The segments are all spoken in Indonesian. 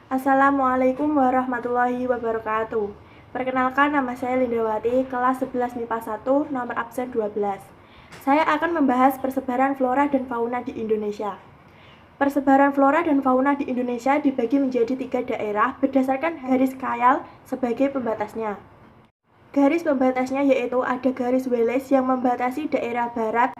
Assalamualaikum warahmatullahi wabarakatuh. Perkenalkan, nama saya Lindawati, kelas 11 MIPA 1, nomor absen 12. Saya akan membahas persebaran flora dan fauna di Indonesia. Persebaran flora dan fauna di Indonesia dibagi menjadi 3 daerah berdasarkan garis khayal sebagai pembatasnya. Garis pembatasnya yaitu ada garis Wallace yang membatasi daerah barat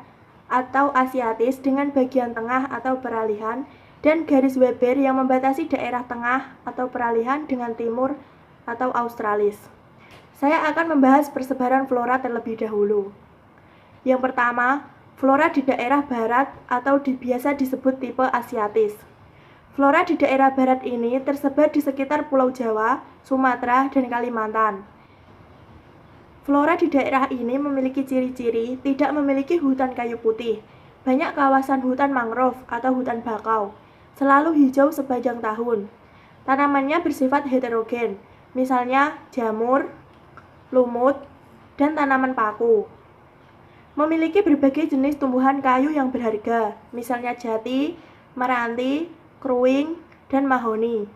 atau Asiatis dengan bagian tengah atau peralihan, dan garis Weber yang membatasi daerah tengah atau peralihan dengan timur atau Australis. Saya akan membahas persebaran flora terlebih dahulu. Yang pertama, flora di daerah barat atau biasa disebut tipe Asiatis. Flora di daerah barat ini tersebar di sekitar Pulau Jawa, Sumatera, dan Kalimantan. Flora di daerah ini memiliki ciri-ciri tidak memiliki hutan kayu putih, banyak kawasan hutan mangrove atau hutan bakau, selalu hijau sepanjang tahun. Tanamannya bersifat heterogen, misalnya jamur, lumut, dan tanaman paku. Memiliki berbagai jenis tumbuhan kayu yang berharga, misalnya jati, meranti, kruing, dan mahoni.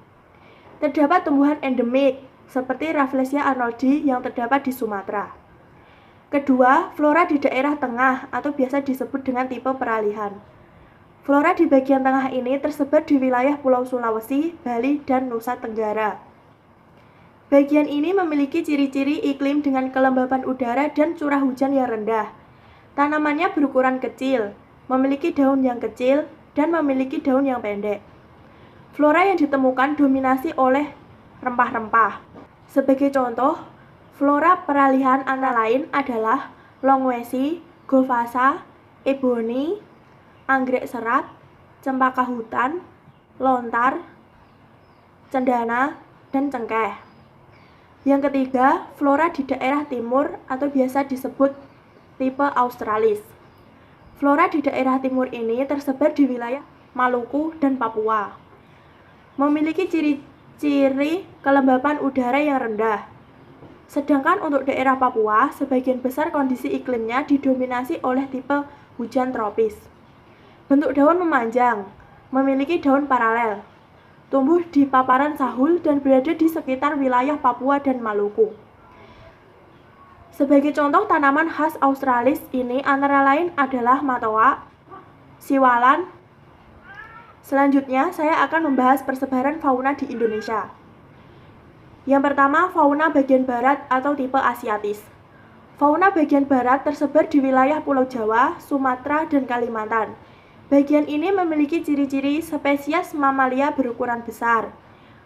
Terdapat tumbuhan endemik, seperti Rafflesia arnoldi yang terdapat di Sumatera. Kedua, flora di daerah tengah atau biasa disebut dengan tipe peralihan. Flora di bagian tengah ini tersebar di wilayah Pulau Sulawesi, Bali, dan Nusa Tenggara. Bagian ini memiliki ciri-ciri iklim dengan kelembapan udara dan curah hujan yang rendah. Tanamannya berukuran kecil, memiliki daun yang kecil, dan memiliki daun yang pendek. Flora yang ditemukan dominasi oleh rempah-rempah. Sebagai contoh, flora peralihan antara lain adalah longwesi, govasa, eboni, anggrek serat, cempaka hutan, lontar, cendana, dan cengkeh. Yang ketiga, flora di daerah timur atau biasa disebut tipe Australis. Flora di daerah timur ini tersebar di wilayah Maluku dan Papua. Memiliki ciri kelembapan udara yang rendah. Sedangkan untuk daerah Papua, sebagian besar kondisi iklimnya didominasi oleh tipe hujan tropis. Bentuk daun memanjang, memiliki daun paralel, tumbuh di paparan sahul dan berada di sekitar wilayah Papua dan Maluku. Sebagai contoh tanaman khas Australis ini antara lain adalah matoa, siwalan. Selanjutnya, saya akan membahas persebaran fauna di Indonesia. Yang pertama, fauna bagian barat atau tipe Asiatis. Fauna bagian barat tersebar di wilayah Pulau Jawa, Sumatera, dan Kalimantan. Bagian ini memiliki ciri-ciri spesies mamalia berukuran besar.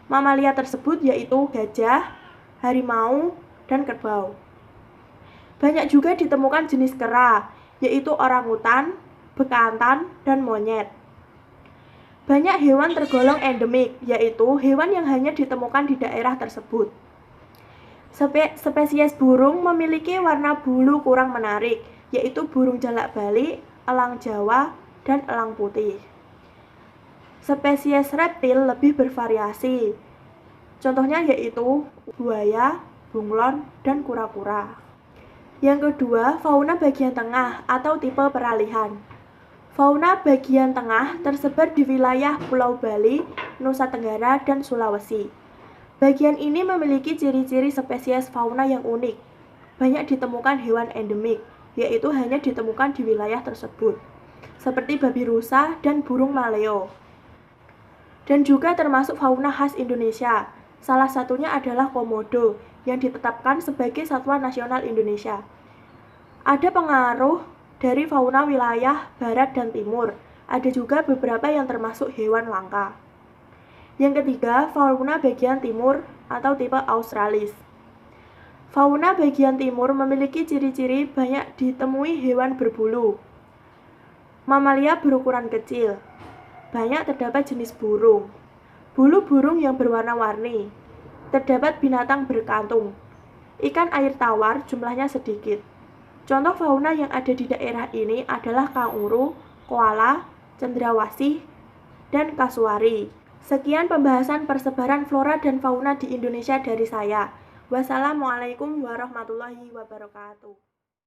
Mamalia tersebut yaitu gajah, harimau, dan kerbau. Banyak juga ditemukan jenis kera, yaitu orangutan, bekantan, dan monyet. Banyak hewan tergolong endemik, yaitu hewan yang hanya ditemukan di daerah tersebut. Spesies burung memiliki warna bulu kurang menarik, yaitu burung jalak balik, elang Jawa, dan elang putih. Spesies reptil lebih bervariasi, contohnya yaitu buaya, bunglon, dan kura-kura. Yang kedua, fauna bagian tengah atau tipe peralihan. Fauna bagian tengah tersebar di wilayah Pulau Bali, Nusa Tenggara, dan Sulawesi. Bagian ini memiliki ciri-ciri spesies fauna yang unik. Banyak ditemukan hewan endemik, yaitu hanya ditemukan di wilayah tersebut, seperti babi rusa dan burung maleo. Dan juga termasuk fauna khas Indonesia. Salah satunya adalah komodo, yang ditetapkan sebagai satwa nasional Indonesia. Ada pengaruh dari fauna wilayah barat dan timur, ada juga beberapa yang termasuk hewan langka. Yang ketiga, fauna bagian timur atau tipe Australis. Fauna bagian timur memiliki ciri-ciri banyak ditemui hewan berbulu. Mamalia berukuran kecil. Banyak terdapat jenis burung. Bulu burung yang berwarna-warni. Terdapat binatang berkantung. Ikan air tawar jumlahnya sedikit. Contoh fauna yang ada di daerah ini adalah kanguru, koala, cendrawasih, dan kasuari. Sekian pembahasan persebaran flora dan fauna di Indonesia dari saya. Wassalamualaikum warahmatullahi wabarakatuh.